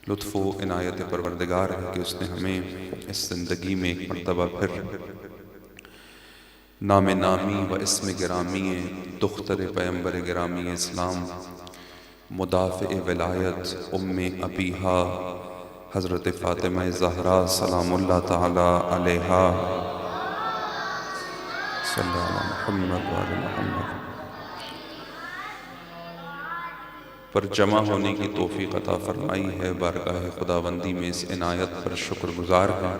لطف و عنایت پروردگار ہے کہ اس نے ہمیں اس زندگی میں ایک مرتبہ پھر نام نامی و اسم گرامی دختر پیمبر گرامی اسلام مدافع ولایت ام ابیہا حضرت فاطمہ زہرا سلام اللہ تعالی علیہا صلی اللہ علیہ محمد وعلی محمد پر جمع ہونے کی توفیق عطا فرمائی ہے۔ بارگاہ خداوندی میں اس عنایت پر شکر گزار ہیں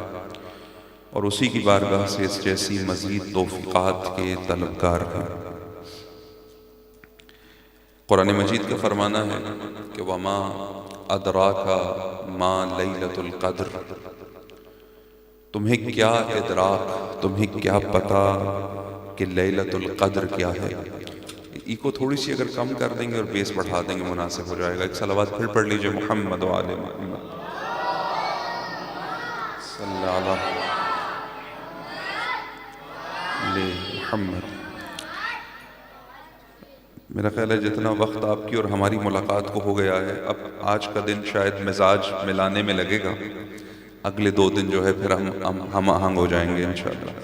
اور اسی کی بارگاہ سے اس جیسی مزید توفیقات کے طلبگار ہیں۔ قرآن مجید کا فرمانا ہے کہ وَمَا أَدْرَاكَ مَا لَيْلَةُ الْقَدْرِ، تمہیں کیا ادراک، تمہیں کیا پتا کہ لیلۃ القدر کیا ہے۔ ای کو تھوڑی سی اگر کم کر دیں گے اور بیس بڑھا دیں گے مناسب ہو جائے گا۔ ایک صلوات پھر پڑھ لیجئے محمد وعلی محمد صلی اللہ علیہ محمد۔ میرا خیال ہے جتنا وقت آپ کی اور ہماری ملاقات کو ہو گیا ہے، اب آج کا دن شاید مزاج ملانے میں لگے گا، اگلے 2 دن جو ہے پھر ہم آہنگ ہو جائیں گے انشاءاللہ۔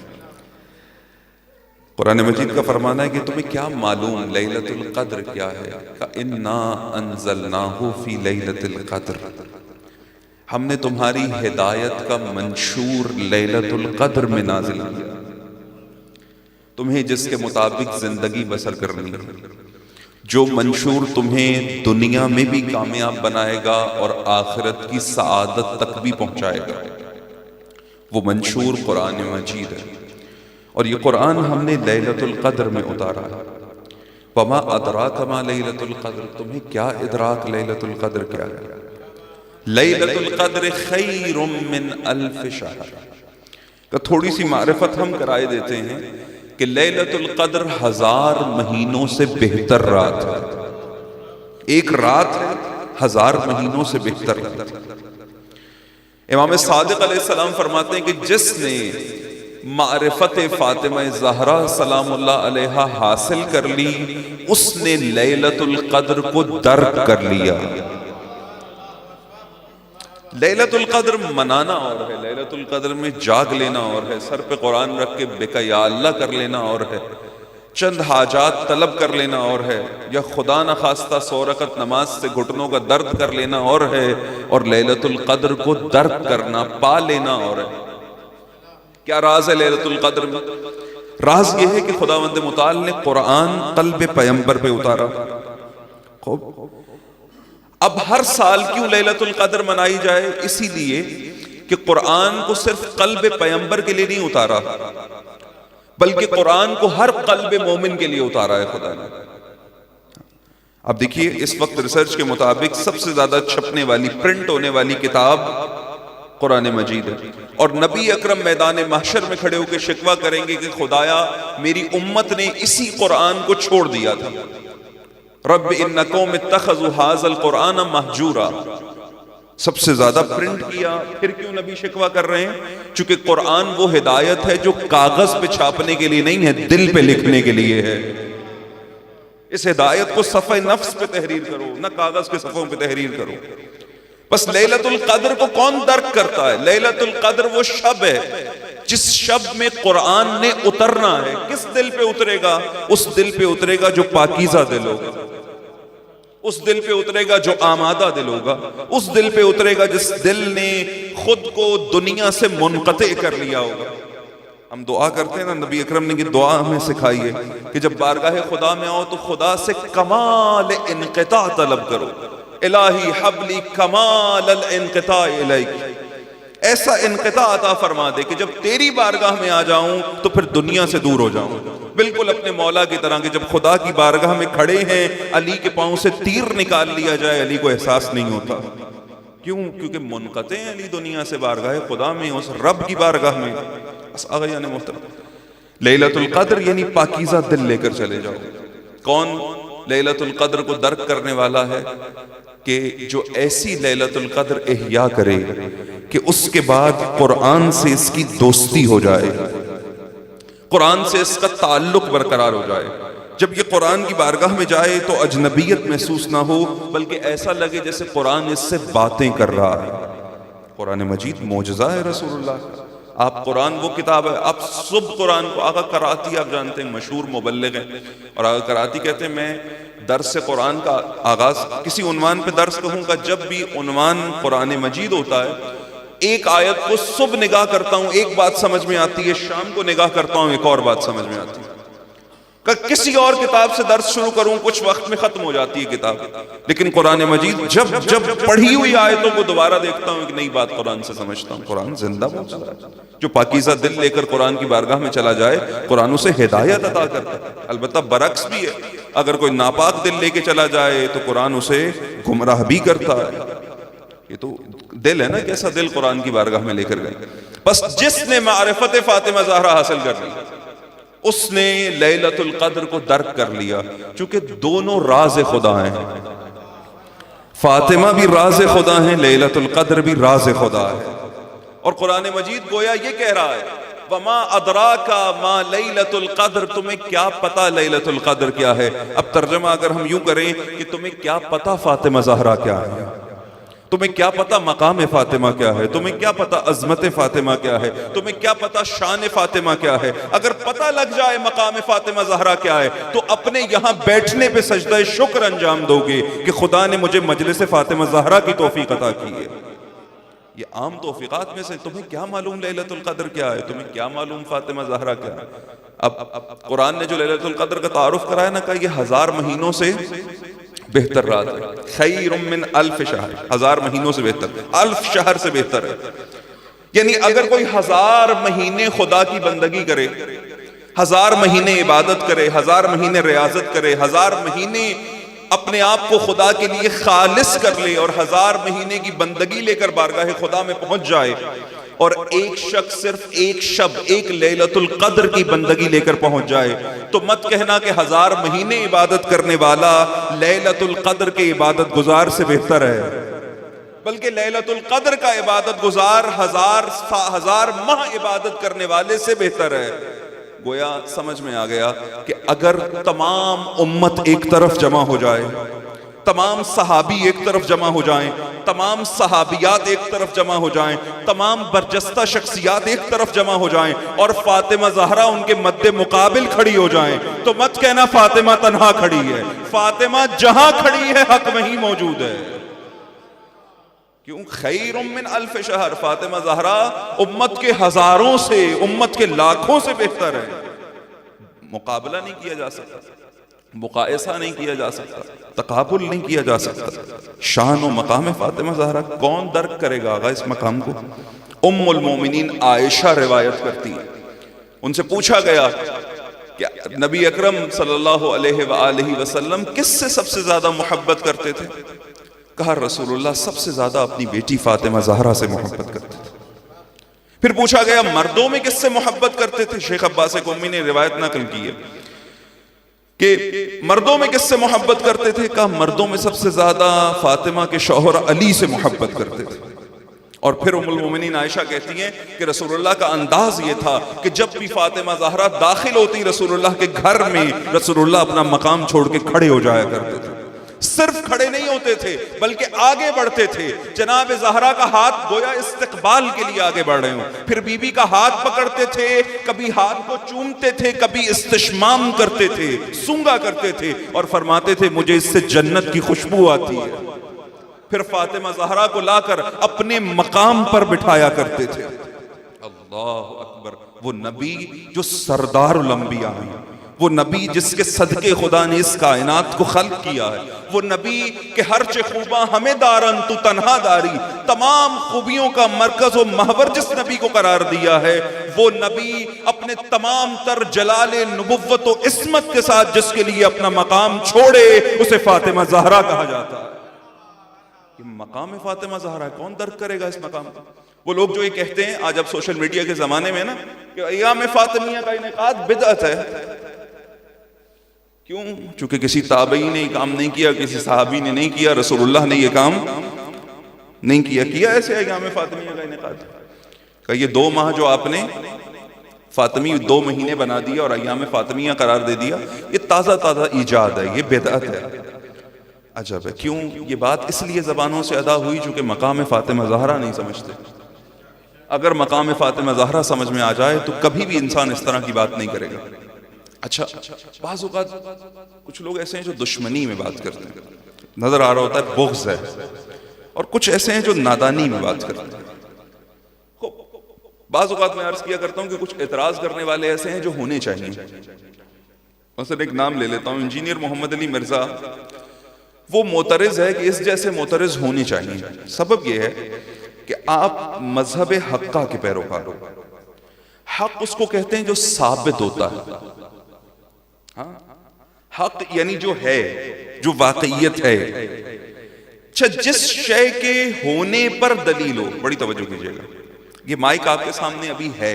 قرآن مجید کا فرمانا ہے کہ تمہیں کیا معلوم لیلۃ القدر کیا ہے؟ اِنَّا أَنزَلْنَاهُ فِي لَيْلَةِ الْقَدْرِ، ہم نے تمہاری ہدایت کا منشور لیلۃ القدر میں نازل کیا، تمہیں جس کے مطابق زندگی بسر کرنی ہے، جو منشور تمہیں دنیا میں بھی کامیاب بنائے گا اور آخرت کی سعادت تک بھی پہنچائے گا، وہ منشور قرآن مجید ہے۔ اور یہ قرآن ہم نے لیلۃ القدر میں اتارا ہے۔ وَمَا أَدْرَاكَ مَا لَيْلَةُ الْقَدْرِ، تمہیں کیا ادراک لیلۃ القدر کیا ہے؟ لیلۃ القدر خیر من الف شہر، کہ تھوڑی سی معرفت ہم کرائے دیتے ہیں کہ لیلۃ القدر 1000 مہینوں سے بہتر رات ہے۔ ایک رات ہے 1000 مہینوں سے بہتر رات ہے۔ امام صادق علیہ السلام فرماتے ہیں کہ جس نے معرفت فاطمہ زہرا سلام اللہ علیہا حاصل کر لی، اس نے لیلۃ القدر کو درک کر لیا۔ لیلۃ القدر منانا اور ہے، لیلۃ القدر میں جاگ لینا اور ہے، سر پہ قرآن رکھ کے بکا یا اللہ کر لینا اور ہے، چند حاجات طلب کر لینا اور ہے، یا خدا نخواستہ 100 رکعت نماز سے گھٹنوں کا درد کر لینا اور ہے، اور لیلۃ القدر کو درک کرنا، پا لینا اور ہے۔ کیا راز ہے لیلۃ القدر میں؟ راز یہ ہے کہ خداوند متعال نے قرآن قلب پیمبر پہ اتارا۔ خوب، اب ہر سال کیوں لیلۃ القدر منائی جائے؟ اسی لیے کہ قرآن کو صرف قلب پیمبر کے لیے نہیں اتارا، بلکہ قرآن کو ہر قلب مومن کے لیے اتارا ہے خدا نے۔ اب دیکھیے، اس وقت ریسرچ کے مطابق سب سے زیادہ چھپنے والی، پرنٹ ہونے والی کتاب قرآن مجید ہے، اور نبی اکرم میدان محشر میں کھڑے ہو کے شکوہ کریں گے کہ خدایا میری امت نے اسی قرآن کو چھوڑ دیا تھا۔ رب ان قوم اتخذوا ھذا القرآن مہجورا، سب سے زیادہ پرنٹ کیا۔ پھر کیوں نبی شکوہ کر رہے ہیں؟ چونکہ قرآن وہ ہدایت ہے جو کاغذ پہ چھاپنے کے لیے نہیں ہے، دل پہ لکھنے کے لیے ہے۔ اس ہدایت کو صفحہ نفس پہ تحریر کرو، نہ کاغذ کے صفحوں پہ تحریر کرو۔ بس لیلۃ القدر کو کون درک کرتا ہے؟ لیلۃ القدر وہ شب ہے جس شب میں قرآن نے اترنا ہے۔ کس دل پہ اترے گا؟ اس دل پہ اترے گا جو پاکیزہ دل ہوگا، اس دل پہ اترے گا جو آمادہ دل ہوگا، اس دل پہ اترے گا جس دل نے خود کو دنیا سے منقطع کر لیا ہوگا۔ ہم دعا کرتے ہیں نا، نبی اکرم نے یہ دعا ہمیں سکھائی ہے کہ جب بارگاہ خدا میں آؤ تو خدا سے کمال انقطاع طلب کرو۔ الہی حبلی کمال الانقطاع الیک، ایسا انقطاع عطا فرما دے کہ جب تیری بارگاہ میں آ جاؤں تو پھر دنیا سے دور ہو جاؤں، بالکل اپنے مولا کی طرح کہ جب خدا کی بارگاہ میں کھڑے ہیں، علی کے پاؤں سے تیر نکال لیا جائے، علی کو احساس نہیں ہوتا۔ کیوں؟ کیونکہ منقطع ہیں علی دنیا سے، بارگاہ خدا میں، اس رب کی بارگاہ میں۔ بس آغایان محترم، لیلۃ القدر یعنی پاکیزہ دل لے کر چلے جاؤ۔ کون لیلۃ القدر کو درک کرنے والا ہے؟ کہ جو ایسی لیلۃ القدر احیا کرے کہ اس کے بعد قرآن سے اس کی دوستی ہو جائے، قرآن سے اس کا تعلق برقرار ہو جائے۔ جب یہ قرآن کی بارگاہ میں جائے تو اجنبیت محسوس نہ ہو، بلکہ ایسا لگے جیسے قرآن اس سے باتیں کر رہا ہے۔ قرآن مجید معجزہ ہے رسول اللہ کا۔ آپ قرآن وہ کتاب ہے، آپ صبح قرآن کو، آقا کراتی آپ جانتے ہیں مشہور مبلغ ہیں، اور آقا کراتی کہتے ہیں میں درس قرآن کا آغاز کسی عنوان پہ درس کہوں گا، جب بھی عنوان قرآن مجید ہوتا ہے ایک آیت کو صبح نگاہ کرتا ہوں ایک بات سمجھ میں آتی ہے، شام کو نگاہ کرتا ہوں ایک اور بات سمجھ میں آتی ہے، کسی اور کتاب سے درس شروع کروں کچھ وقت میں ختم ہو جاتی ہے کتاب، لیکن قرآن مجید جب پڑھی ہوئی آیتوں کو دوبارہ دیکھتا ہوں ایک نئی بات قرآن سے سمجھتا ہوں۔ قرآن زندہ معجزہ ہے، جو پاکیزہ دل لے کر قرآن کی بارگاہ میں چلا جائے قرآن اسے ہدایت عطا کرتا ہے۔ البتہ برعکس بھی ہے، اگر کوئی ناپاک دل لے کے چلا جائے تو قرآن اسے گمراہ بھی کرتا ہے۔ یہ تو دل ہے نا، کیسا دل قرآن کی بارگاہ میں لے کر گئے۔ بس جس نے معرفت فاطمہ زہرا حاصل کر لی اس نے لیلۃ القدر کو درک کر لیا، چونکہ دونوں راز خدا ہیں، فاطمہ بھی راز خدا ہیں، لیلۃ القدر بھی راز خدا ہے۔ اور قرآن مجید گویا یہ کہہ رہا ہے وما ادراک ما لیلۃ القدر، تمہیں کیا پتا لیلۃ القدر کیا ہے۔ اب ترجمہ اگر ہم یوں کریں کہ تمہیں کیا پتا فاطمہ زہرا کیا ہے، تمہیں کیا پتا مقام فاطمہ کیا ہے، تمہیں کیا پتا عظمت فاطمہ کیا ہے، تمہیں کیا پتا شان فاطمہ کیا ہے۔ اگر پتہ لگ جائے مقام فاطمہ زہرا کیا ہے تو اپنے یہاں بیٹھنے پہ سجدہ شکر انجام دو گے کہ خدا نے مجھے مجلس فاطمہ زہرا کی توفیق عطا کی ہے۔ یہ عام توفیقات میں سے، تمہیں کیا معلوم لیلۃ القدر کیا ہے، تمہیں کیا معلوم فاطمہ زہرا کیا ہے۔ اب قرآن نے جو لیلۃ القدر کا تعارف کرایا نا، کہا یہ 1000 مہینوں سے بہتر رات ہے، خیر من 1000 شہر، 1000 مہینوں سے بہتر، 1000 شہر سے بہتر ہے۔ یعنی اگر کوئی 1000 مہینے خدا کی بندگی کرے، 1000 مہینے عبادت کرے، 1000 مہینے ریاضت کرے، 1000 مہینے اپنے آپ کو خدا کے لیے خالص کر لے اور 1000 مہینے کی بندگی لے کر بارگاہ خدا میں پہنچ جائے، اور ایک شخص صرف ایک شب ایک لیلۃ القدر کی بندگی لے کر پہنچ جائے، تو مت کہنا کہ 1000 مہینے عبادت کرنے والا لیلۃ القدر کے عبادت گزار سے بہتر ہے، بلکہ لیلۃ القدر کا عبادت گزار 1000 ماہ عبادت کرنے والے سے بہتر ہے۔ گویا سمجھ میں آ گیا کہ اگر تمام امت ایک طرف جمع ہو جائے، تمام صحابی ایک طرف جمع ہو جائیں، تمام صحابیات ایک طرف جمع ہو جائیں، تمام برجستہ شخصیات ایک طرف جمع ہو جائیں اور فاطمہ زہرا ان کے مد مقابل کھڑی ہو جائیں، تو مت کہنا فاطمہ تنہا کھڑی ہے، فاطمہ جہاں کھڑی ہے حق وہیں موجود ہے۔ کیوں؟ خیر من 1000 شہر، فاطمہ زہرا امت کے ہزاروں سے، امت کے لاکھوں سے بہتر ہے۔ مقابلہ نہیں کیا جا سکتا، مقایسہ نہیں کیا جا سکتا، تقابل نہیں کیا جا سکتا۔ شان و مقام فاطمہ زہرا کون درک کرے گا آغا اس مقام کو؟ ام المومنین عائشہ روایت کرتی ہے، ان سے پوچھا گیا کہ نبی اکرم صلی اللہ علیہ وآلہ وسلم کس سے سب سے زیادہ محبت کرتے تھے؟ کہا رسول اللہ سب سے زیادہ اپنی بیٹی فاطمہ زہرا سے محبت کرتے تھے۔ پھر پوچھا گیا مردوں میں کس سے محبت کرتے تھے؟ شیخ عباس قمی نے روایت نقل کی ہے کہ مردوں میں کس سے محبت کرتے تھے؟ کہا مردوں میں سب سے زیادہ فاطمہ کے شوہر علی سے محبت کرتے تھے۔ اور پھر ام المومنین عائشہ کہتی ہیں کہ رسول اللہ کا انداز یہ تھا کہ جب بھی فاطمہ زہرا داخل ہوتی رسول اللہ کے گھر میں، رسول اللہ اپنا مقام چھوڑ کے کھڑے ہو جایا کرتے تھے۔ صرف کھڑے نہیں ہوتے تھے بلکہ آگے بڑھتے تھے۔ جناب زہرا کا ہاتھ گویا استقبال کے لیے آگے بڑھ رہے ہوں، پھر بی بی کا ہاتھ پکڑتے تھے، کبھی ہاتھ کو چومتے تھے، کبھی استشمام کرتے تھے، سونگا کرتے تھے اور فرماتے تھے مجھے اس سے جنت کی خوشبو آتی ہے۔ پھر فاطمہ زہرا کو لا کر اپنے مقام پر بٹھایا کرتے تھے۔ اللہ اکبر! وہ نبی جو سردار الانبیاء ہیں، وہ نبی جس کے صدقے خدا نے اس کائنات کو خلق کیا ہے، وہ نبی کہ ہرچ خوباں ہمیں دارن تو تنہا داری، تمام خوبیوں کا مرکز و محور جس نبی کو قرار دیا ہے، وہ نبی اپنے تمام تر جلال نبوت و عصمت کے ساتھ جس کے لیے اپنا مقام چھوڑے اسے فاطمہ زہرا کہا جاتا ہے۔ یہ مقام فاطمہ زہرا ہے، کون درک کرے گا اس مقام کو؟ وہ لوگ جو یہ کہتے ہیں آج اب سوشل میڈیا کے زمانے میں نا کہ ایام فاطمیہ کا انعقاد بدعت ہے، کیوں؟ چونکہ کسی تابعی نے یہ کام نہیں کیا، کسی صحابی نے نہیں کیا، رسول اللہ نے یہ کام نہیں کیا ایسے ایام فاطمیہ کا انعقاد۔ کہ یہ 2 ماہ جو آپ نے فاطمی 2 مہینے بنا دیا اور ایام فاطمیہ قرار دے دیا، یہ تازہ تازہ ایجاد ہے، یہ بدعت ہے۔ عجب ہے، کیوں یہ بات اس لیے زبانوں سے ادا ہوئی چونکہ مقام فاطمہ زہرا نہیں سمجھتے۔ اگر مقام فاطمہ زہرا سمجھ میں آ جائے تو کبھی بھی انسان اس طرح کی بات نہیں کرے گا۔ اچھا، بعض اوقات کچھ لوگ ایسے ہیں جو دشمنی میں بات کرتے ہیں، نظر آ رہا ہوتا ہے بغض ہے، اور کچھ ایسے ہیں جو نادانی میں بات کرتے ہیں۔ بعض اوقات میں عرض کیا کرتا ہوں کہ کچھ اعتراض کرنے والے ایسے ہیں جو ہونے چاہیے۔ مثلا ایک نام لے لیتا ہوں، انجینئر محمد علی مرزا، وہ معترض ہے کہ اس جیسے معترض ہونے چاہیے۔ سبب یہ ہے کہ آپ مذہب حقہ کے پیروکار ہو۔ حق اس کو کہتے ہیں جو ثابت ہوتا ہے، ہاں، حق یعنی جو ہے، جو واقعیت ہے۔ اچھا، جس شے کے ہونے پر دلیل ہو، بڑی توجہ کیجئے گا، یہ مائک آپ کے سامنے ابھی ہے،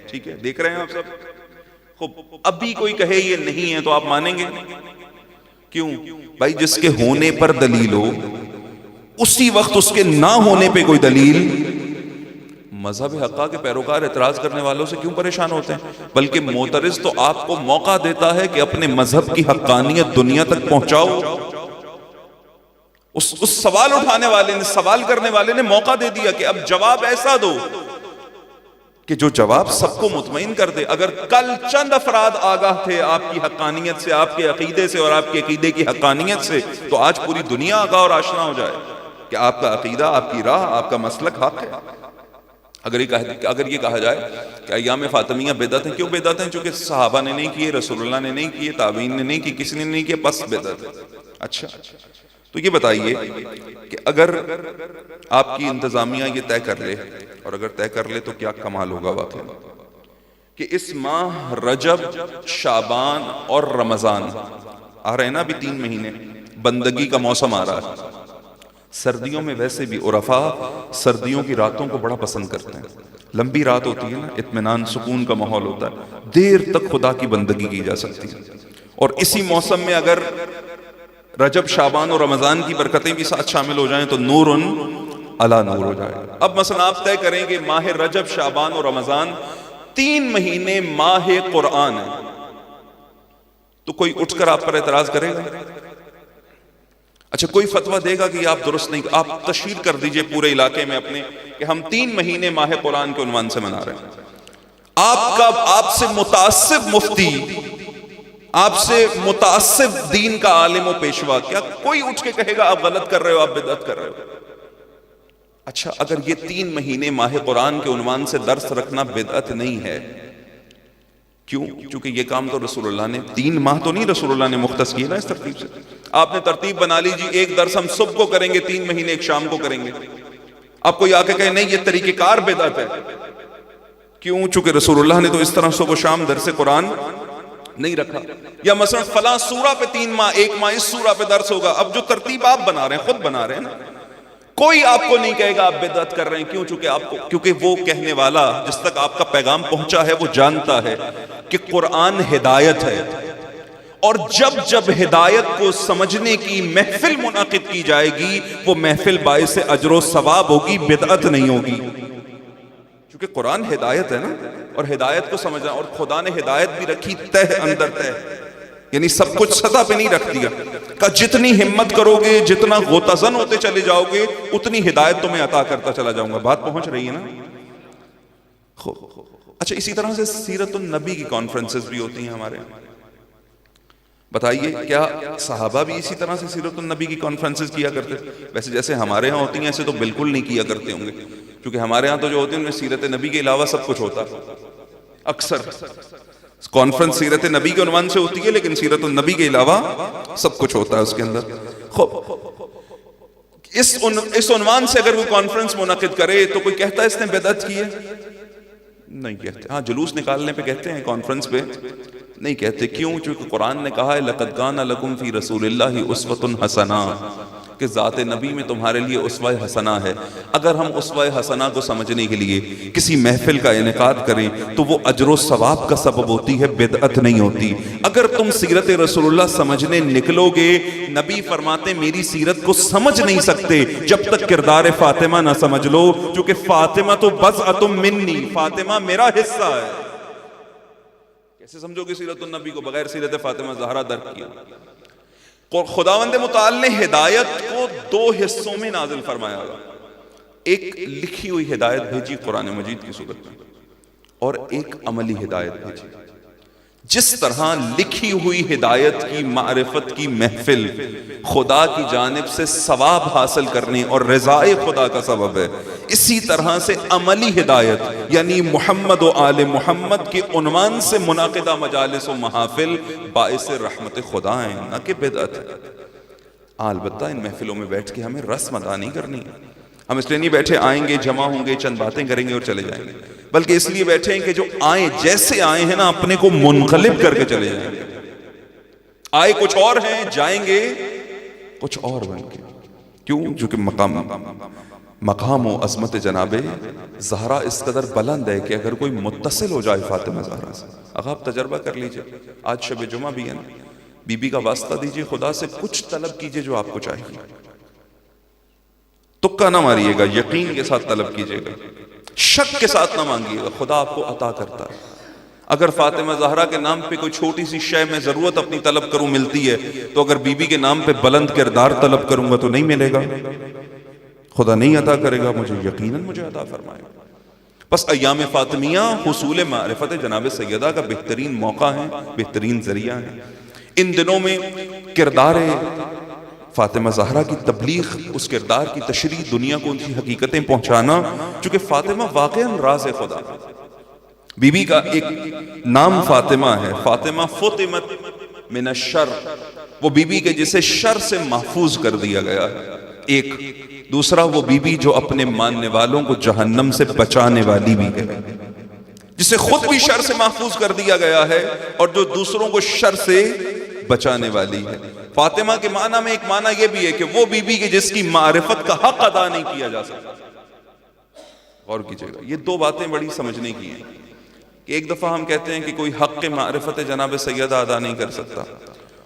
ٹھیک ہے، دیکھ رہے ہیں آپ سب؟ خوب، ابھی کوئی کہے یہ نہیں ہے تو آپ مانیں گے؟ کیوں؟ بھائی جس کے ہونے پر دلیل ہو، اسی وقت اس کے نہ ہونے پہ کوئی دلیل۔ مذہب حقہ کے پیروکار اعتراض کرنے والوں سے کیوں پریشان ہوتے ہیں؟ بلکہ معترض تو آپ کو موقع دیتا ہے کہ اپنے مذہب کی حقانیت دنیا تک پہنچاؤ۔ اس سوال اٹھانے والے نے، سوال کرنے والے نے موقع دے دیا کہ اب جواب ایسا دو کہ جو جواب سب کو مطمئن کر دے۔ اگر کل چند افراد آگاہ تھے آپ کی حقانیت سے، آپ کے عقیدے سے اور آپ کے عقیدے کی حقانیت سے، تو آج پوری دنیا آگاہ اور آشنا ہو جائے کہ آپ کا عقیدہ، آپ کی راہ، آپ کا مسلک حق ہے۔ اگر یہ کہا جائے کہ ایام فاطمیہ بدعت ہیں، کیوں بدعت ہیں؟ چونکہ صحابہ نے نہیں کیے، رسول اللہ نے نہیں کیے، تابعین نے نہیں کی، کسی نے نہیں کیے، بس بدعت ہے۔ اچھا، تو یہ بتائیے کہ اگر آپ کی انتظامیہ یہ طے کر لے، اور اگر طے کر لے تو کیا کمال ہوگا واقعی، کہ اس ماہ رجب، شعبان اور رمضان آ رہے ہیں نا، ابھی 3 مہینے بندگی کا موسم آ رہا ہے۔ سردیوں میں ویسے بھی عرفاء سردیوں کی راتوں کو بڑا پسند کرتے ہیں، لمبی رات ہوتی ہے نا، اطمینان سکون کا ماحول ہوتا ہے، دیر تک خدا کی بندگی کی جا سکتی ہے۔ اور اسی موسم میں اگر رجب، شعبان اور رمضان کی برکتیں بھی ساتھ شامل ہو جائیں تو نور علی نور ہو جائے۔ اب مثلا آپ طے کریں کہ ماہ رجب، شعبان اور رمضان 3 مہینے ماہ قرآن ہے، تو کوئی اٹھ کر آپ پر اعتراض کرے گا؟ اچھا، کوئی فتویٰ دے گا کہ یہ آپ درست نہیں؟ آپ تشہیر کر دیجئے پورے علاقے میں اپنے کہ ہم 3 مہینے ماہ قرآن کے عنوان سے منا رہے ہیں۔ آپ سے متعصب مفتی، آپ سے متعصب دین کا عالم و پیشوا، کیا کوئی اٹھ کے کہے گا آپ غلط کر رہے ہو، آپ بدعت کر رہے ہو؟ اچھا، اگر یہ 3 مہینے ماہ قرآن کے عنوان سے درس رکھنا بدعت نہیں ہے، کیوں؟ چونکہ یہ کام تو رسول اللہ نے 3 ماہ تو نہیں رسول اللہ نے مختص کیا نا اس ترتیب سے۔ آپ نے ترتیب بنا لی جی، ایک درس ہم صبح کو کریں گے، 3 مہینے ایک شام کو کریں گے۔ آپ کوئی آ کے کہے نہیں، یہ طریقہ کار بدعت ہے، کیوں؟ چونکہ رسول اللہ نے تو اس طرح صبح و شام درس قرآن نہیں رکھا۔ یا مثلا فلاں سورہ پہ 3 ماہ، 1 ماہ اس سورہ پہ درس ہوگا۔ اب جو ترتیب آپ بنا رہے ہیں، خود بنا رہے ہیں نا، کوئی آپ کو نہیں کہے گا آپ بدعت کر رہے ہیں، کیوں؟ کیونکہ وہ کہنے والا جس تک آپ کا پیغام پہنچا ہے وہ جانتا ہے کہ قرآن ہدایت ہے، اور جب ہدایت کو سمجھنے کی محفل منعقد کی جائے گی، وہ محفل باعث اجر و ثواب ہوگی، بدعت نہیں ہوگی، کیونکہ قرآن ہدایت ہے نا۔ اور ہدایت کو سمجھنا، اور خدا نے ہدایت بھی رکھی تہ اندر تہ، یعنی سب کچھ سطح پہ نہیں رکھ دیا کہ جتنی ہمت کرو گے، جتنا غوطہ-زن ہوتے چلے جاؤ گے، اتنی ہدایت تمہیں عطا کرتا چلا جاؤں گا۔ بات پہنچ رہی ہے نا؟ اچھا، اسی طرح سے سیرت النبی کی کانفرنسز بھی ہوتی ہیں ہمارے۔ بتائیے کیا صحابہ بھی اسی طرح سے سیرت النبی کی کانفرنسز کیا کرتے؟ ویسے جیسے ہمارے ہاں ہوتی ہیں ایسے تو بالکل نہیں کیا کرتے ہوں گے، کیونکہ ہمارے ہاں تو جو ہوتی ہے ان میں سیرت نبی کے علاوہ سب کچھ ہوتا ہے۔ اکثر کانفرنس سیرت نبی کے عنوان سے ہوتی ہے، لیکن سیرت النبی کے علاوہ سب کچھ ہوتا ہے اس کے اندر۔ اس عنوان سے اگر وہ کانفرنس منعقد کرے تو کوئی کہتا ہے اس نے بدعت کی ہے؟ نہیں کہتے۔ ہاں، جلوس نکالنے پہ کہتے ہیں، کانفرنس پہ نہیں کہتے۔ کیوں؟ چونکہ قرآن نے کہا ہے لَقَدْ كَانَ لَكُمْ فِي رَسُولِ اللَّهِ أُسْوَةٌ حَسَنَةٌ، کہ ذات نبی میں تمہارے لیے اسوہ حسنہ ہے۔ اگر ہم اسوہ حسنہ کو سمجھنے کے لیے کسی محفل کا انعقاد کریں تو وہ اجر و ثواب کا سبب ہوتی ہے، بدعت نہیں ہوتی۔ اگر تم سیرت رسول اللہ سمجھنے نکلو گے، نبی فرماتے میری سیرت کو سمجھ نہیں سکتے جب تک کردار فاطمہ نہ سمجھ لو، چونکہ فاطمہ تو بضعۃ منی، فاطمہ میرا حصہ ہے۔ کیسے سمجھو گے سیرت النبی کو بغیر سیرت فاطمہ زہرا درک کیا؟ خداوند متعال نے ہدایت کو دو حصوں میں نازل فرمایا گا. ایک لکھی ہوئی ہدایت بھیجی قرآن مجید کی صورت میں، اور ایک عملی ہدایت بھیجی. جس طرح لکھی ہوئی ہدایت کی معرفت کی محفل خدا کی جانب سے ثواب حاصل کرنے اور رضائے خدا کا سبب ہے، اسی طرح سے عملی ہدایت یعنی محمد و آل محمد کے عنوان سے منعقدہ مجالس و محافل باعث رحمت خدا ہیں، نہ کہ بدعت. البتہ ان محفلوں میں بیٹھ کے ہمیں رسم ادا نہیں کرنی ہے. ہم اس لیے نہیں بیٹھے آئیں گے، جمع ہوں گے، چند باتیں کریں گے اور چلے جائیں گے، بلکہ اس لیے بیٹھے ہیں کہ جو آئیں جیسے آئے ہیں نا اپنے کو منقلب کر کے چلے جائیں گے. آئے کچھ اور ہیں، جائیں گے کچھ اور بن کے. کیوں؟ جو کہ مقام و عظمت جناب زہرا اس قدر بلند ہے کہ اگر کوئی متصل ہو جائے فاطمہ زہرا سے، اگر آپ تجربہ کر لیجئے، آج شب جمعہ بھی ہے نا، بی بی کا واسطہ دیجئے، خدا سے کچھ طلب کیجئے جو آپ کو چاہیے، تکا نہ ماریے گا، یقین کے ساتھ طلب کیجئے گا، شک کے ساتھ نہ مانگیے گا، خدا آپ کو عطا کرتا ہے. اگر فاطمہ زہرا کے نام پہ کوئی چھوٹی سی شے میں ضرورت اپنی طلب کروں ملتی ہے، تو اگر بی بی کے نام پہ بلند کردار طلب کروں گا تو نہیں ملے گا، خدا نہیں عطا کرے گا مجھے، یقیناً مجھے عطا فرمائے گا. بس ایام فاطمیہ حصول معرفت جناب سیدہ کا بہترین موقع ہے، بہترین ذریعہ ہے. ان دنوں میں کردار فاطمہ زہرا کی تبلیغ، اس کردار کی تشریح، دنیا کو ان کی حقیقتیں پہنچانا، چونکہ فاطمہ واقعاً راز خدا. بی بی کا ایک نام فاطمہ ہے، فاطمہ فطمت من الشر، وہ بی بی کے جسے شر سے محفوظ کر دیا گیا ہے. ایک دوسرا وہ بی بی جو اپنے ماننے والوں کو جہنم سے بچانے والی بھی ہے، جسے خود بھی شر سے محفوظ کر دیا گیا ہے اور جو دوسروں کو شر سے بچانے والی ہے. فاطمہ کے معنی میں ایک معنی یہ بھی ہے کہ وہ بی بی کے جس کی معرفت کا حق ادا نہیں کیا جا سکتا. غور کیجئے گا، یہ دو باتیں بڑی سمجھنے کی ہیں کہ ایک دفعہ ہم کہتے ہیں کہ کوئی حق کے معرفت جناب سیدہ ادا نہیں کر سکتا،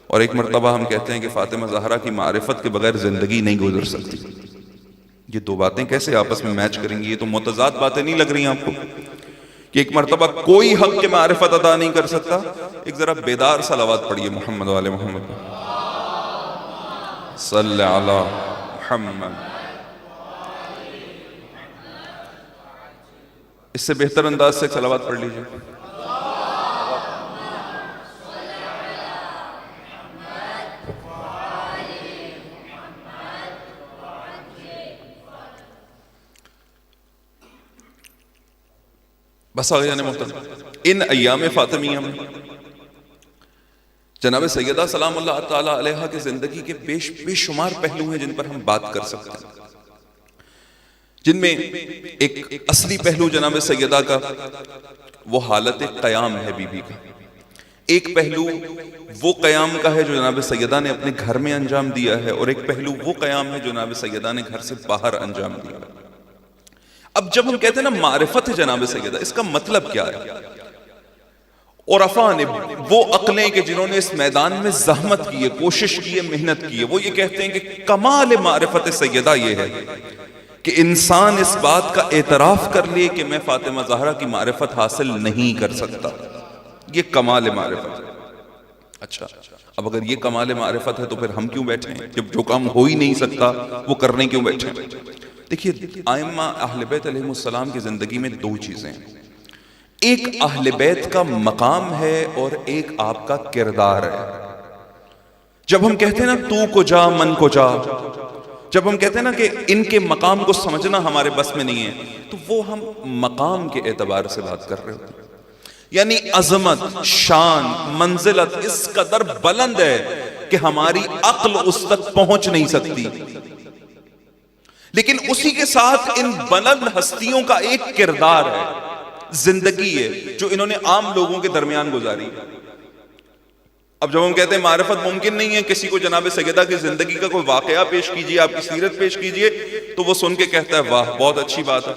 اور ایک مرتبہ ہم کہتے ہیں کہ فاطمہ زہرا کی معرفت کے بغیر زندگی نہیں گزر سکتی. یہ دو باتیں کیسے آپس میں میچ کریں گی؟ یہ تو متضاد باتیں نہیں لگ رہی ہیں آپ کو کہ ایک مرتبہ کوئی حق کے معرفت ادا نہیں کر سکتا. ایک ذرا بیدار صلوات پڑھیے محمد والے محمد صلی علی محمد. اس سے بہتر انداز سے صلوات پڑھ لیجیے. بس آگے محترم، ان ایام فاطمیہ میں جناب سیدہ سلام اللہ تعالی علیہ کے زندگی کے بے شمار پہلو ہیں جن پر ہم بات کر سکتے ہیں، جن میں ایک اصلی پہلو جناب سیدہ کا وہ حالت قیام ہے بی بی کا. ایک پہلو وہ قیام کا ہے جو جناب سیدہ نے اپنے گھر میں انجام دیا ہے، اور ایک پہلو وہ قیام ہے جو جناب سیدہ نے گھر سے باہر انجام دیا ہے. اب جب ہم کہتے ہیں نا معرفت جناب سیدہ، اس کا مطلب کیا ہے؟ عرفاء نے، وہ عقلیں کہ جنہوں نے اس میدان میں زحمت کی ہے، کوشش کی ہے، محنت کی ہے، وہ یہ کہتے ہیں کہ کمال معرفت سیدہ یہ ہے کہ انسان اس بات کا اعتراف کر لے کہ میں فاطمہ زہرا کی معرفت حاصل نہیں کر سکتا. یہ کمال معرفت ہے. اچھا، اب اگر یہ کمال معرفت ہے تو پھر ہم کیوں بیٹھے ہیں؟ جب جو کام ہو ہی نہیں سکتا وہ کرنے کیوں بیٹھے ہیں؟ دیکھیے، ائمہ اہل بیت علیہ السلام کی زندگی میں دو چیزیں ہیں. ایک اہل بیت کا مقام ہے اور ایک آپ کا کردار ہے. جب ہم کہتے ہیں نا تو کو جا من کو جا، جب ہم کہتے ہیں نا کہ ان کے مقام کو سمجھنا ہمارے بس میں نہیں ہے، تو وہ ہم مقام کے اعتبار سے بات کر رہے ہوتے ہیں. یعنی عظمت، شان، منزلت اس قدر بلند ہے کہ ہماری عقل اس تک پہنچ نہیں سکتی. لیکن اسی کے ساتھ ان بلند ہستیوں کا ایک کردار ہے، زندگی ہے جو انہوں نے عام لوگوں کے درمیان گزاری. اب جب ہم کہتے ہیں معرفت ممکن نہیں ہے، کسی کو جناب سیدہ کی زندگی کا کوئی واقعہ پیش کیجئے، آپ کی سیرت پیش کیجئے، تو وہ سن کے کہتا ہے واہ بہت اچھی بات ہے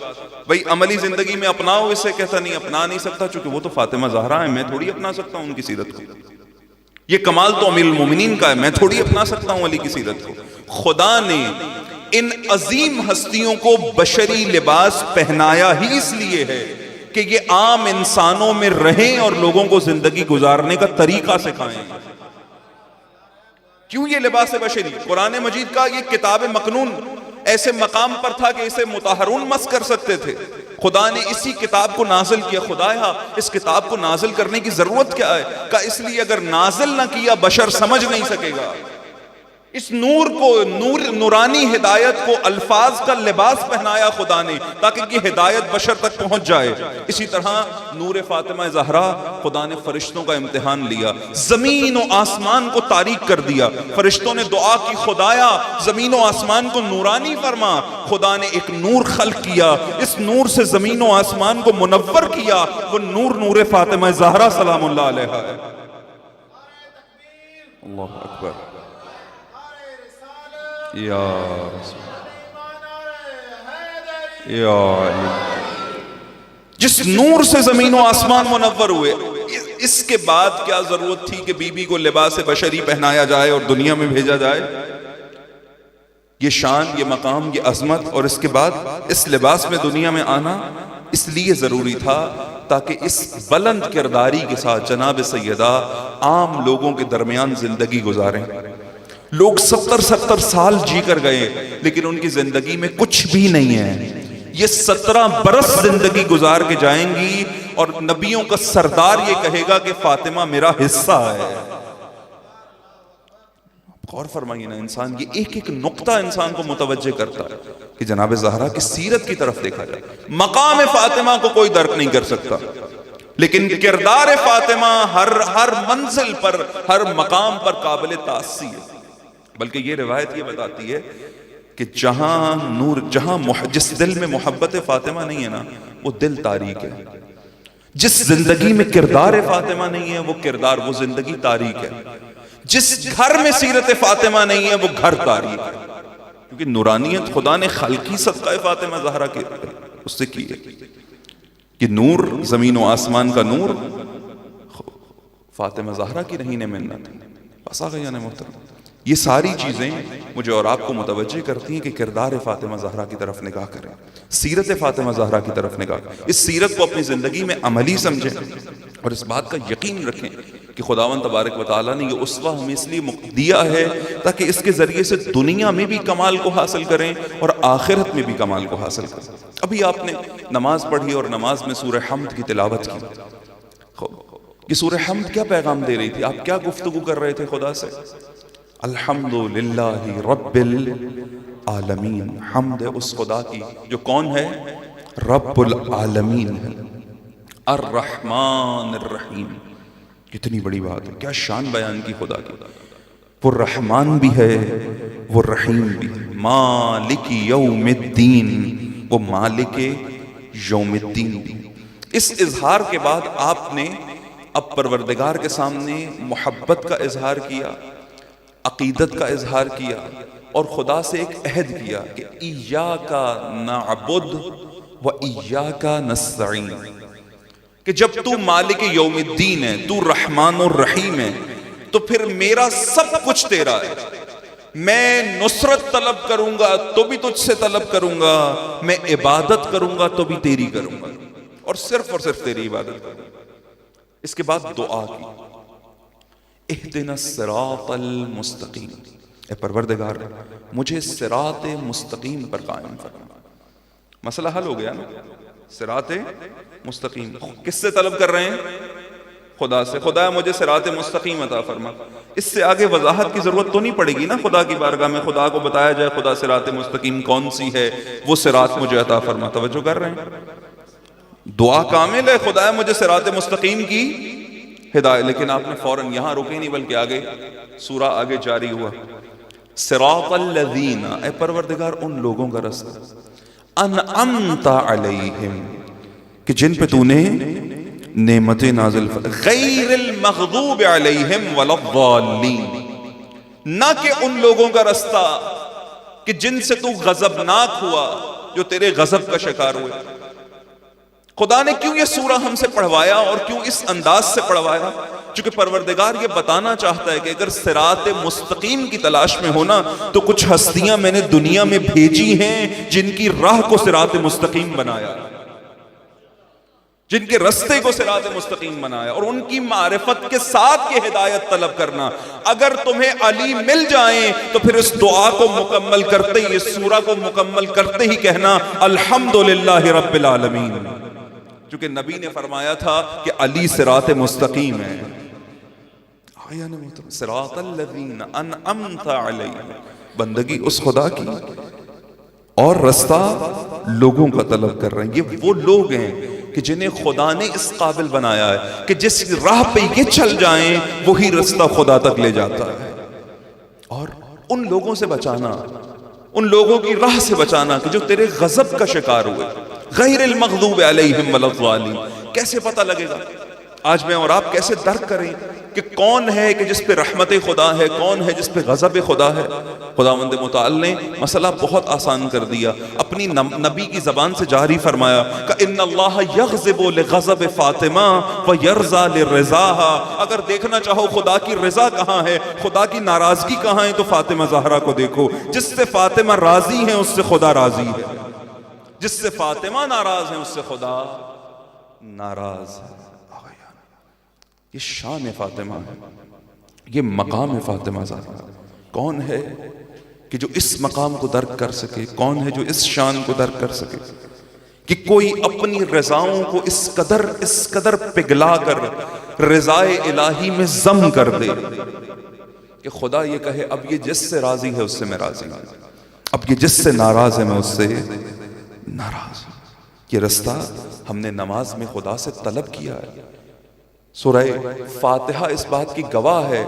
بھائی، عملی زندگی میں اپناؤ اسے. کہتا نہیں، اپنا نہیں سکتا، چونکہ وہ تو فاطمہ زہرا ہے، میں تھوڑی اپنا سکتا ہوں ان کی سیرت کو. یہ کمال تو امیر المومنین کا ہے، میں تھوڑی اپنا سکتا ہوں علی کی سیرت کو. خدا نے ان عظیم ہستیوں کو بشری لباس پہنایا ہی اس لیے ہے کہ یہ عام انسانوں میں رہیں اور لوگوں کو زندگی گزارنے کا طریقہ سکھائیں۔ کیوں یہ لباس بشری؟ قرآن مجید کا یہ کتاب مکنون ایسے مقام پر تھا کہ اسے مطہرون مس کر سکتے تھے، خدا نے اسی کتاب کو نازل کیا۔ خدایا اس کتاب کو نازل کرنے کی ضرورت کیا ہے؟ کہ اس لیے اگر نازل نہ کیا بشر سمجھ نہیں سکے گا۔ اس نور کو، نورانی ہدایت کو الفاظ کا لباس پہنایا خدا نے تاکہ یہ ہدایت بشر تک پہنچ جائے۔ اسی طرح نور فاطمہ زہرا، خدا نے فرشتوں کا امتحان لیا، زمین و آسمان کو تاریک کر دیا۔ فرشتوں نے دعا کی، خدایا زمین و آسمان کو نورانی فرما۔ خدا نے ایک نور خلق کیا، اس نور سے زمین و آسمان کو منور کیا۔ وہ نور نور فاطمہ زہرا سلام اللہ علیہا ہے۔ اللہ اکبر یا رسول یا علی، جس نور سے زمین و آسمان منور ہوئے، اس کے بعد کیا ضرورت تھی کہ بی بی کو لباس بشری پہنایا جائے اور دنیا میں بھیجا جائے؟ یہ شان، یہ مقام، یہ عظمت، اور اس کے بعد اس لباس میں دنیا میں آنا اس لیے ضروری تھا تاکہ اس بلند کرداری کے ساتھ جناب سیدہ عام لوگوں کے درمیان زندگی گزاریں۔ لوگ 70 سال جی کر گئے لیکن ان کی زندگی میں کچھ بھی نہیں ہے۔ یہ 17 برس زندگی گزار کے جائیں گی اور نبیوں کا سردار یہ کہے گا کہ فاطمہ میرا حصہ ہے۔ غور فرمائیے نا، انسان یہ ایک ایک نقطہ انسان کو متوجہ کرتا ہے کہ جناب زہرا کی سیرت کی طرف دیکھا جائے۔ مقام فاطمہ کو کوئی درک نہیں کر سکتا، لیکن کردار فاطمہ ہر منزل پر، ہر مقام پر قابل تاسی ہے۔ بلکہ یہ روایت یہ بتاتی ہے کہ جہاں نور، جس دل میں محبت فاطمہ نہیں ہے نا، وہ دل تاریک ہے۔ جس زندگی میں کردار فاطمہ نہیں ہے، وہ کردار، وہ زندگی تاریک ہے۔ جس گھر میں سیرت فاطمہ نہیں ہے، وہ گھر تاریک ہے، کیونکہ نورانیت خدا نے خلقی صدقہ فاطمہ زہرا کے اس سے کی ہے۔ یہ نور، زمین و آسمان کا نور، فاطمہ زہرا کی رہین منت۔ بس آ گیا نا محترم، یہ ساری چیزیں مجھے اور آپ کو متوجہ کرتی ہیں کہ کردار فاطمہ زہرا کی طرف نگاہ کریں، سیرت فاطمہ زہرا کی طرف نگاہ کریں، اس سیرت کو اپنی زندگی میں عملی سمجھیں اور اس بات کا یقین رکھیں کہ خداوند تبارک و تعالیٰ نے یہ اسوہ ہمیں اس لیے دیا ہے تاکہ اس کے ذریعے سے دنیا میں بھی کمال کو حاصل کریں اور آخرت میں بھی کمال کو حاصل کریں۔ ابھی آپ نے نماز پڑھی اور نماز میں سورہ حمد کی تلاوت کی۔ یہ سورہ حمد کیا پیغام دے رہی تھی؟ آپ کیا گفتگو کر رہے تھے خدا سے؟ الحمدللہ رب العالمین، حمد اس خدا کی جو کون ہے؟ رب العالمین ہے، الرحمن الرحیم۔ کتنی بڑی بات ہے، کیا شان بیان کی خدا کی۔ وہ رحمان بھی ہے، وہ رحیم بھی ہے، مالک یوم الدین، وہ مالک یوم الدین بھی۔ اس اظہار کے بعد آپ نے اب پروردگار کے سامنے محبت کا اظہار کیا، عقیدت کا اظہار کیا اور خدا سے ایک عہد کیا کہ ایاک نعبد و ایاک نستعین، کہ جب تو مالک یوم الدین ہے، تو رحمان الرحیم ہے، تو پھر میرا سب کچھ تیرا ہے۔ میں نصرت طلب کروں گا تو بھی تجھ سے طلب کروں گا، میں عبادت کروں گا تو بھی تیری کروں گا، اور صرف تیری عبادت کروں گا۔ اس کے بعد دعا کی، اہدنا الصراط المستقیم، اے پروردگار مجھے صراط مستقیم پر قائم فرما۔ مسئلہ حل ہو گیا نا، صراط مستقیم۔ کس سے طلب کر رہے ہیں؟ خدا سے۔ خدا مجھے صراط مستقیم عطا فرما۔ اس سے آگے وضاحت کی ضرورت تو نہیں پڑے گی نا، خدا کی بارگاہ میں خدا کو بتایا جائے خدا صراط مستقیم کون سی ہے، وہ صراط مجھے عطا فرما۔ توجہ کر رہے ہیں؟ دعا کامل ہے، خدا مجھے صراط مستقیم کی ہدایت، لیکن آپ نے فوراً یہاں رکے نہیں بلکہ آگے سورہ آگے جاری ہوا، صراط الذین، اے پروردگار ان لوگوں کا رستہ، انعمت علیہم، کہ جن پہ تو نے نعمتیں نازل غیر المغضوب علیہم ولا الضالین، نہ کہ ان لوگوں کا رستہ کہ جن سے تو غضبناک ہوا، جو تیرے غضب کا شکار ہوئے۔ خدا نے کیوں یہ سورہ ہم سے پڑھوایا اور کیوں اس انداز سے پڑھوایا؟ چونکہ پروردگار یہ بتانا چاہتا ہے کہ اگر صراط مستقیم کی تلاش میں ہونا تو کچھ ہستیاں میں نے دنیا میں بھیجی ہیں جن کی راہ کو صراط مستقیم بنایا۔ جن کے رستے کو صراط مستقیم بنایا، اور ان کی معرفت کے ساتھ یہ ہدایت طلب کرنا۔ اگر تمہیں علی مل جائیں تو پھر اس دعا کو مکمل کرتے ہی، اس سورہ کو مکمل کرتے ہی کہنا الحمدللہ رب العالمین، چونکہ نبی نے فرمایا تھا کہ علی صراط مستقیم ہے۔ صراط الذین انعمت علیہم، بندگی اس خدا کی، اور رستہ لوگوں کا طلب کر رہے ہیں۔ یہ وہ لوگ ہیں کہ جنہیں خدا نے اس قابل بنایا ہے کہ جس راہ پہ یہ چل جائیں وہی رستہ خدا تک لے جاتا ہے۔ اور ان لوگوں سے بچانا، ان لوگوں کی راہ سے بچانا کہ جو تیرے غضب کا شکار ہوئے، غیر المغضوب علیہم ولا الضالین۔ کیسے پتہ لگے گا؟ آج میں اور آپ کیسے درک کریں کہ کون ہے کہ جس پہ رحمت خدا ہے، کون ہے جس پہ غضب خدا ہے؟ خداوند متعال نے مسئلہ بہت آسان کر دیا، اپنی نبی کی زبان سے جاری فرمایا کہ ان اللہ یغضب لغضب فاطمہ ویرضی لرضاها۔ اگر دیکھنا چاہو خدا کی رضا کہاں ہے، خدا کی ناراضگی کہاں ہے، تو فاطمہ زہرا کو دیکھو۔ جس سے فاطمہ راضی ہیں اس سے خدا راضی ہے، جس سے فاطمہ ناراض ہیں اس سے خدا ناراض ہے۔ یہ شان فاطمہ ہے، یہ مقام فاطمہ زہرا۔ کون ہے کہ جو اس مقام کو درک کر سکے؟ کون ہے جو اس شان کو درک کر سکے کہ کوئی اپنی رضاؤں کو اس قدر پگھلا کر رضائے الہی میں ضم کر دے کہ خدا یہ کہے اب یہ جس سے راضی ہے اس سے میں راضی ہوں، اب یہ جس سے ناراض ہے میں اس سے ناراض ہوں۔ یہ رستہ ہم نے نماز میں خدا سے طلب کیا ہے۔ سورہ فاتحہ اس بات کی گواہ ہے،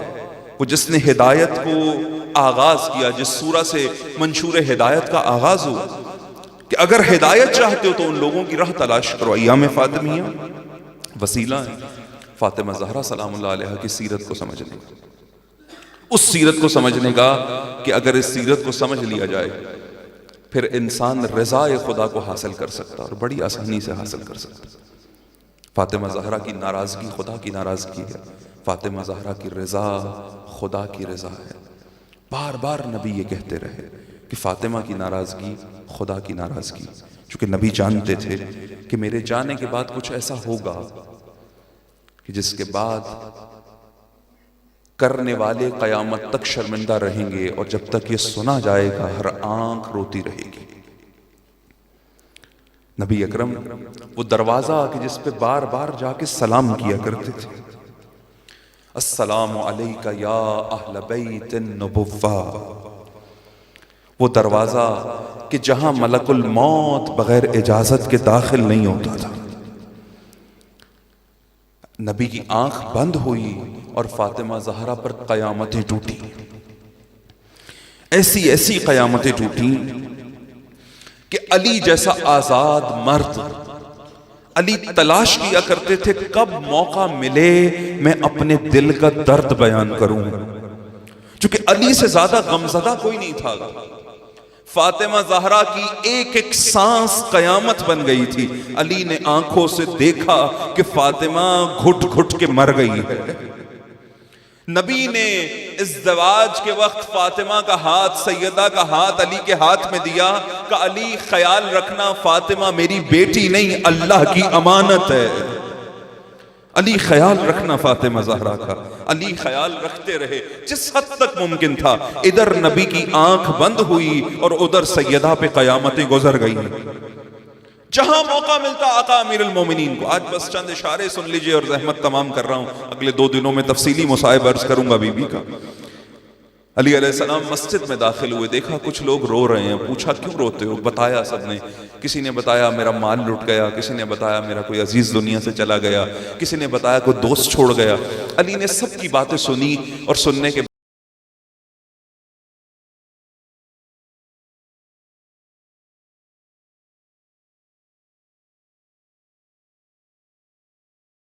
وہ جس نے ہدایت کو آغاز کیا، جس سورہ سے منشور ہدایت کا آغاز ہوا، کہ اگر ہدایت چاہتے ہو تو ان لوگوں کی راہ تلاش کرو۔ ایام فاطمیہ وسیلہ ہے فاطمہ زہرا سلام اللہ علیہا کی سیرت کو سمجھنے کا، اس سیرت کو سمجھنے کا کہ اگر اس سیرت کو سمجھ لیا جائے پھر انسان رضا خدا کو حاصل کر سکتا اور بڑی آسانی سے حاصل کر سکتا۔ فاطمہ زہرا کی ناراضگی خدا کی ناراضگی ہے، فاطمہ زہرا کی رضا خدا کی رضا ہے۔ بار بار نبی یہ کہتے رہے کہ فاطمہ کی ناراضگی خدا کی ناراضگی، چونکہ نبی جانتے تھے کہ میرے جانے کے بعد کچھ ایسا ہوگا کہ جس کے بعد کرنے والے قیامت تک شرمندہ رہیں گے، اور جب تک یہ سنا جائے گا ہر آنکھ روتی رہے گی۔ نبی اکرم وہ دروازہ کہ جس پہ بار بار جا کے سلام کیا کرتے تھے، السلام علیک یا اہل بیت النبوہ، وہ دروازہ کہ جہاں ملک الموت بغیر اجازت کے داخل نہیں ہوتا تھا۔ نبی کی آنکھ بند ہوئی اور فاطمہ زہرا پر قیامتیں ٹوٹی، ایسی ایسی قیامتیں ٹوٹی کہ علی جیسا آزاد مرد، علی تلاش کیا کرتے تھے کب موقع ملے میں اپنے دل کا درد بیان کروں، چونکہ علی سے زیادہ غمزدہ کوئی نہیں تھا۔ فاطمہ زہرا کی ایک ایک سانس قیامت بن گئی تھی۔ علی نے آنکھوں سے دیکھا کہ فاطمہ گھٹ گھٹ کے مر گئی ہے۔ نبی نے ازدواج کے وقت فاطمہ کا ہاتھ، سیدہ کا ہاتھ علی کے ہاتھ میں دیا کہ علی خیال رکھنا فاطمہ میری بیٹی نہیں اللہ کی امانت ہے، علی خیال رکھنا فاطمہ زہرا کا۔ علی خیال رکھتے رہے جس حد تک ممکن تھا۔ ادھر نبی کی آنکھ بند ہوئی اور ادھر سیدہ پہ قیامتیں گزر گئی۔ جہاں موقع ملتا آقا امیر المومنین کو، آج بس چند اشارے سن لیجئے اور زحمت تمام کر رہا ہوں، اگلے 2 دنوں میں تفصیلی مصائب عرض کروں گا بی بی کا۔ علی علیہ السلام مسجد میں داخل ہوئے، دیکھا کچھ لوگ رو رہے ہیں، پوچھا کیوں روتے ہو؟ بتایا سب نے، کسی نے بتایا میرا مال لٹ گیا، کسی نے بتایا میرا کوئی عزیز دنیا سے چلا گیا، کسی نے بتایا کوئی دوست چھوڑ گیا۔ علی نے سب کی باتیں سنی اور سننے کے